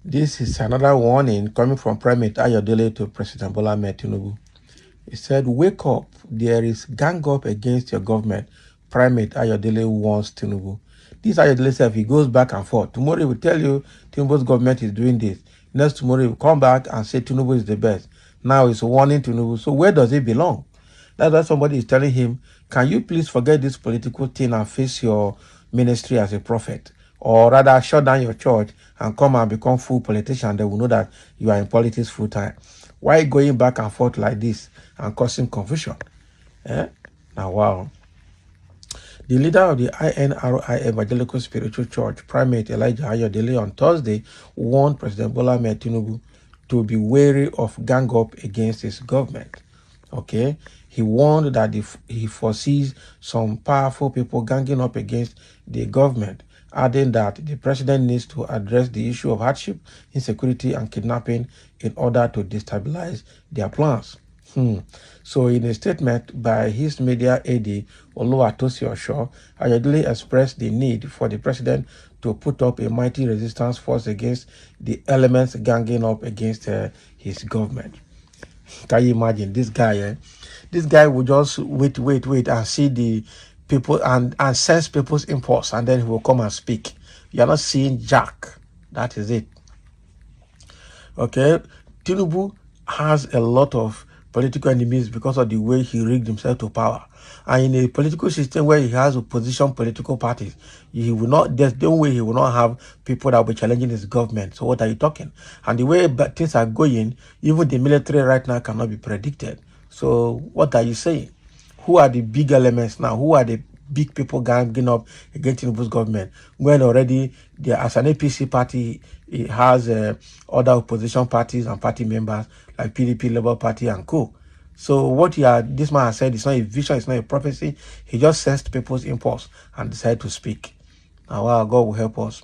This is another warning coming from Primate Ayodele to President Bola Ahmed Tinubu. He said, wake up, there is gang up against your government. Primate Ayodele warns Tinubu. This Ayodele said, if he goes back and forth, tomorrow he will tell you Tinubu's government is doing this. Next tomorrow he will come back and say Tinubu is the best. Now he's warning Tinubu. So where does he belong? That's why somebody is telling him, can you please forget this political thing and face your ministry as a prophet? Or rather, shut down your church and come and become full politician. They will know that you are in politics full time. Why going back and forth like this and causing confusion? Now, wow. The leader of the INRI Evangelical Spiritual Church, Primate Elijah Ayodele, on Thursday warned President Bola Ahmed Tinubu to be wary of gang up against his government. Okay, he warned that he foresees some powerful people ganging up against the government, adding that the president needs to address the issue of hardship, insecurity, and kidnapping in order to destabilize their plans. So in a statement by his media aide, Oluwatosi Osho, Ayodele expressed the need for the president to put up a mighty resistance force against the elements ganging up against his government. Can you imagine this guy? This guy will just wait and see the people and sense people's impulse, and then he will come and speak. You are not seeing Jack. That is it. Okay, Tinubu has a lot of political enemies because of the way he rigged himself to power. And in a political system where he has opposition political parties, he will not, there's no way he will not have people that will be challenging his government. So what are you talking? And the way things are going, even the military right now cannot be predicted. So what are you saying? Who are the big elements now? Who are the big people ganging up against Tinubu's government when already as an APC party, it has other opposition parties and party members like PDP, Labour Party, and co. So what this man has said is not a vision, it's not a prophecy. He just sensed people's impulse and decided to speak. Now, wow, God will help us.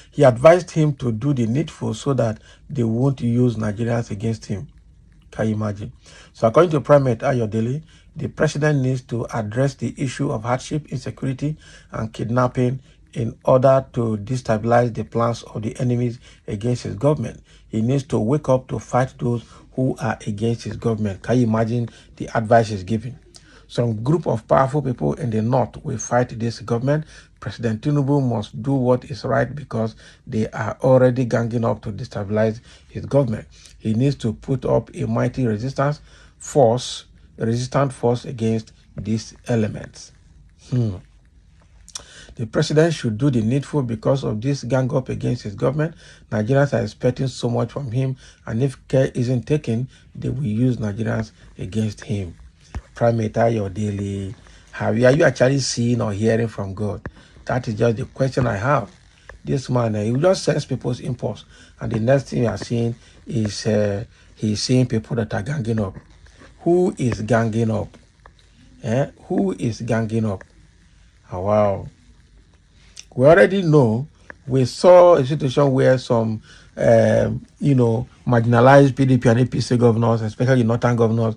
He advised him to do the needful so that they won't use Nigerians against him. Can you imagine? So according to Primate Ayodele, the president needs to address the issue of hardship, insecurity, and kidnapping in order to destabilize the plans of the enemies against his government. He needs to wake up to fight those who are against his government. Can you imagine the advice he's giving? Some group of powerful people in the north will fight this government. President Tinubu must do what is right because they are already ganging up to destabilize his government. He needs to put up a mighty resistant force against these elements. The president should do the needful because of this gang up against his government. Nigerians are expecting so much from him, and if care isn't taken, they will use Nigerians against him. Primate Ayodele, are you actually seeing or hearing from God? That is just the question I have. This man, he will just sense people's impulse, and the next thing you are seeing is he's seeing people that are ganging up. Who is ganging up? Who is ganging up? Oh, wow. We already know. We saw a situation where some, marginalized PDP and APC governors, especially northern governors,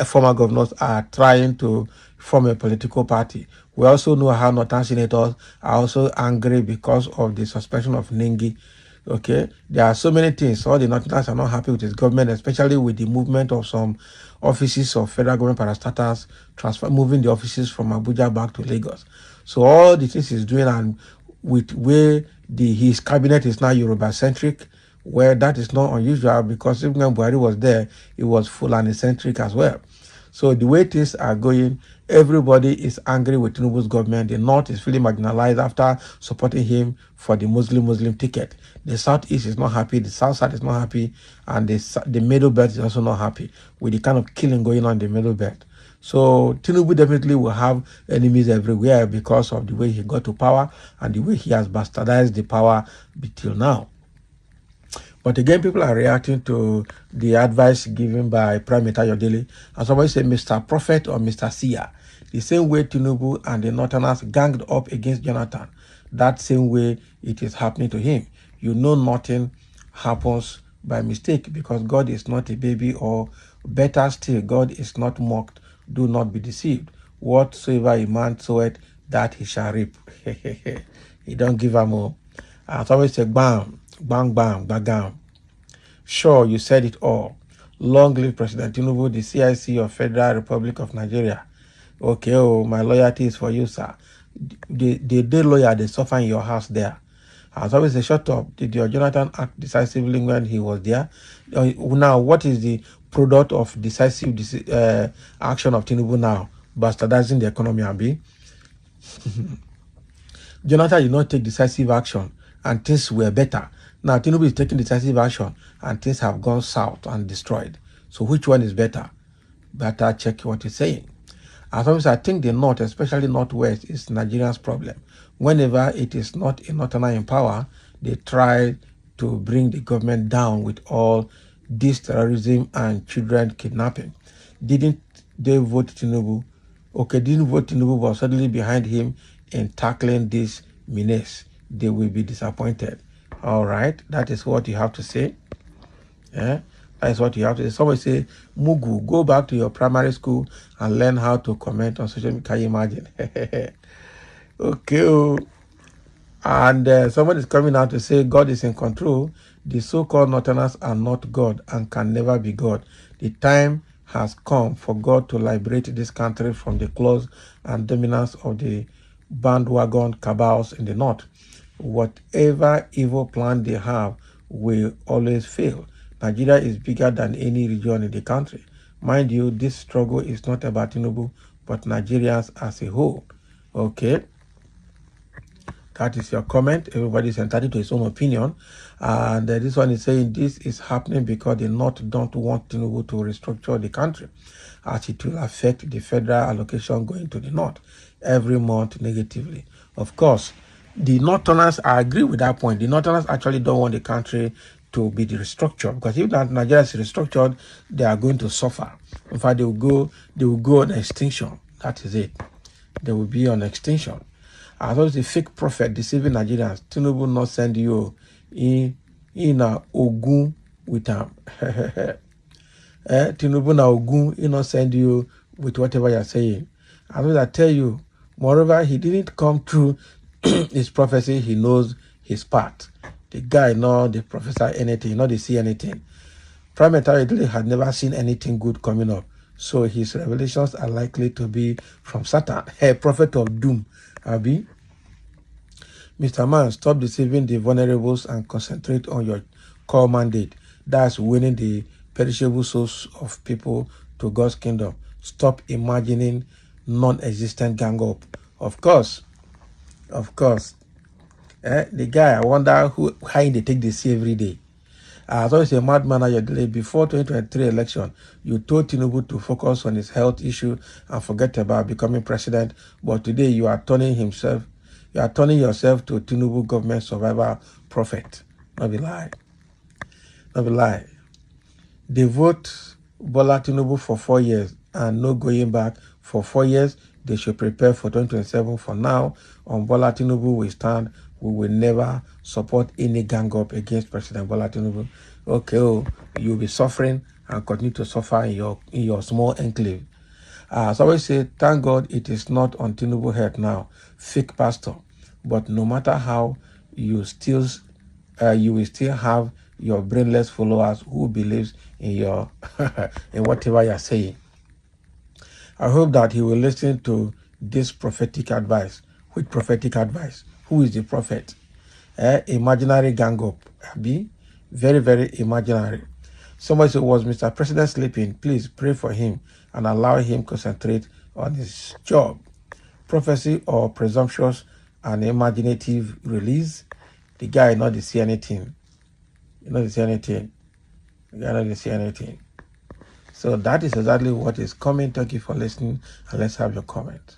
former governors, are trying to form a political party. We also know how northern senators are also angry because of the suspension of Nengi. Okay, there are so many things. All the northerners are not happy with his government, especially with the movement of some offices of federal government parastatals, moving the offices from Abuja back to Lagos. So all the things he's doing, and with where his cabinet is now Yoruba-centric, where that is not unusual because even when Buhari was there, it was Fulani-centric as well. So the way things are going, everybody is angry with Tinubu's government. The North is feeling marginalized after supporting him for the Muslim ticket. The Southeast is not happy. The South is not happy. And the Middle Belt is also not happy with the kind of killing going on in the Middle Belt. So Tinubu definitely will have enemies everywhere because of the way he got to power and the way he has bastardized the power till now. But again, people are reacting to the advice given by Primate Ayodele. And somebody said Mr. Prophet or Mr. Seer. The same way Tinubu and the Northerners ganged up against Jonathan, that same way it is happening to him. You know nothing happens by mistake because God is not a baby, or better still, God is not mocked. Do not be deceived. Whatsoever a man soweth, that he shall reap. He don't give a more. As always say, bam, bang, bang, bagam. Sure, you said it all. Long live President Tinubu, the CIC of Federal Republic of Nigeria. Okay, oh, my loyalty is for you, sir. The lawyer, they suffer in your house there. As always, say, shut up. Did your Jonathan act decisively when he was there? Now, what is the product of decisive action of Tinubu now? Bastardizing the economy, Abi. Jonathan did not take decisive action and things were better. Now Tinubu is taking decisive action and things have gone south and destroyed. So which one is better? Better check what he's saying. As always, I think the North, especially Northwest, is Nigeria's problem. Whenever it is not a Northerner in power, they try to bring the government down with all this terrorism and children kidnapping. Didn't they vote Tinubu? Okay, didn't vote Tinubu, but suddenly behind him in tackling this menace. They will be disappointed. All right, that is what you have to say. Yeah, that is what you have to say. Somebody say, Mugu, go back to your primary school and learn how to comment on social media. Can you imagine? Okay. And somebody is coming out to say God is in control. The so-called Northerners are not God and can never be God. The time has come for God to liberate this country from the claws and dominance of the bandwagon cabals in the North. Whatever evil plan they have will always fail. Nigeria is bigger than any region in the country. Mind you, this struggle is not about Tinubu, but Nigerians as a whole. Okay. That is your comment. Everybody is entitled to his own opinion. And this one is saying this is happening because the North don't want Tinubu to restructure the country, as it will affect the federal allocation going to the North every month negatively. Of course, the Northerners, I agree with that point. The Northerners actually don't want the country to be restructured, because if Nigeria is restructured, they are going to suffer. In fact, they will go on extinction. That is it. They will be on extinction. As well as a fake prophet deceiving Nigerians. Tinubu not send you in a Ogun with him. Tinubu na Ogun, he not send you with whatever you're saying. As well as I tell you, moreover, he didn't come through his prophecy. He knows his part. The guy not the professor anything, not the see anything. Primate Ayodele had never seen anything good coming up. So his revelations are likely to be from Satan, a prophet of doom. Abi, Mr. Man, stop deceiving the vulnerables and concentrate on your core mandate. That's winning the perishable souls of people to God's kingdom. Stop imagining non-existent gang up. Of course. The guy, I wonder how they take the sea every day. As always, a madman Ayodele, before 2023 election, you told Tinubu to focus on his health issue and forget about becoming president. But today you are turning yourself to Tinubu government survivor prophet. Not be lie. They vote Bola Tinubu for 4 years and no going back. For 4 years, they should prepare for 2027. For now, on Bola Tinubu we stand. We will never support any gang up against President Bola Tinubu. Okay, you'll be suffering and continue to suffer in your small enclave. As I always say, thank God it is not on Tinubu head now, fake pastor. But no matter how, you will still have your brainless followers who believes in your in whatever you are saying. I hope that he will listen to this prophetic advice. Which prophetic advice? Who is the prophet? Imaginary gang up. Abi? Very, very imaginary. Somebody said, was Mr. President sleeping? Please pray for him and allow him concentrate on his job. Prophecy or presumptuous and imaginative release? The guy not to see anything. The guy not to see anything. So that is exactly what is coming. Thank you for listening, and let's have your comment.